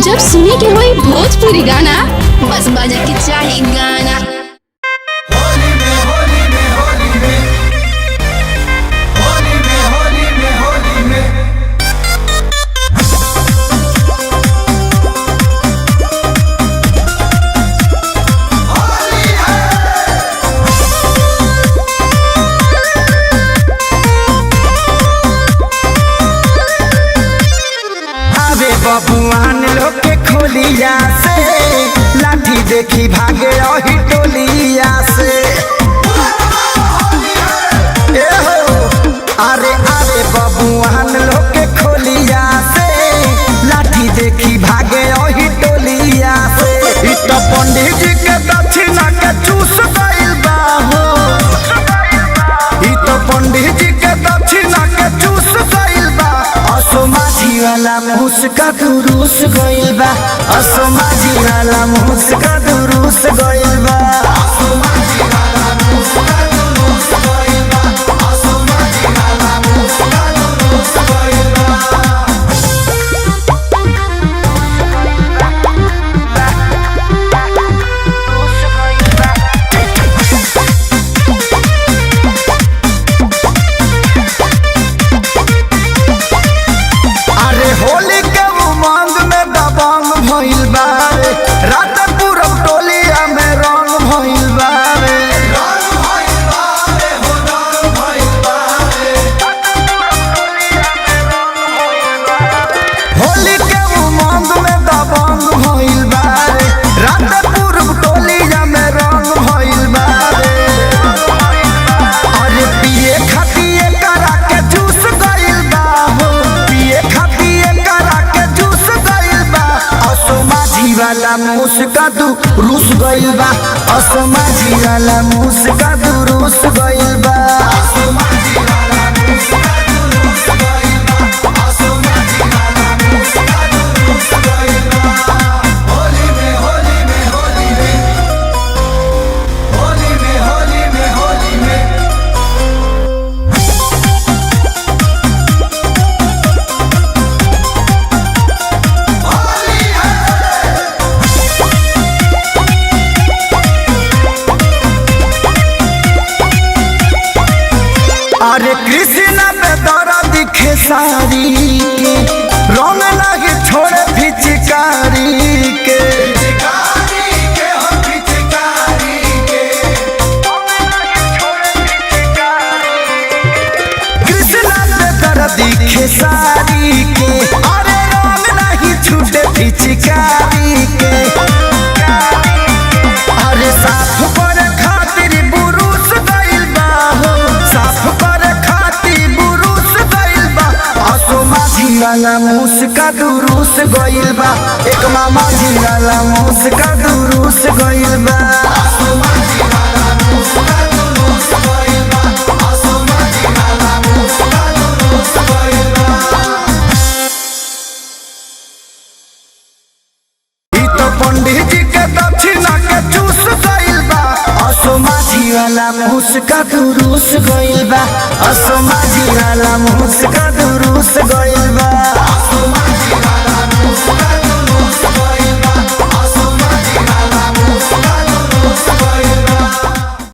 जब सुने के होई भोजपुरी गाना बस बजे के चाही गाना। बबुआन लोग के खोलिया से लाठी देखी भागे रही टोलिया से। ए हो अरे अरे बबुआन लोग के खोलिया से लाठी देखी भागे रही टोलिया से। इ तो पंडित जी के दक्षिणा के चूस गइल बा हो। इ तो पंडित जी के दक्षिणा के चूस गइल बा। असमाजी वाला मुस्का दुरुस गइल बा। असमाजी वाला मुस्का दुरुस गइल बा। असमाजी वाला मुस्का दुरुस गइल बा। असमाजी वाला मुस्का दुरुस गइल बा। होली के उमंग में दबंग भइल बा रे। रात पूरा टोलिया में रंग भइल बा रे। रंग भइल बा रे हो रंग भइल बा रे। होली के उमंग में दबंग भइल बा रे। रात पूरा टोलिया में रंग भइल बा रे। अरे पिए खातिए करा के जूस गइल बा हो। पिए असमाजी वाला मुस्का दुरुस गइल बा। असमाजी वाला मुस्का दुरुस गइल बा। असमाजी वाला मुस्का दुरुस गइल बा। असमाजी वाला मुस्का दुरुस गइल बा। होली में होली में होली में होली में होली में होली में अरे कृष्ण पे दौरा दिखे सारी के रंग लगे छोड़े पिचकारी के। कृष्ण पे दौरा दिखे सारी के अरे रंग नहीं छूटे पिचकारी के। अरे साफ पर खातिर बुरुस गइल बा हो। साफ पर खातिर बुरुस गइल बा। असमाजी वाला मुस्का दुरुस गइल बा। एक मामाजी वाला मुस्का दुरुस गइल बा। असमाजी वाला मुस्का दुरुस गइल बा। असमाजी वाला मुस्का दुरुस गइल बा। इ तो पंडित जी के दक्षिणा के चूस गइल बा। असमाजी वाला मुस्का दुरुस गइल बा। असमाजी वाला मुस्का दुरुस गइल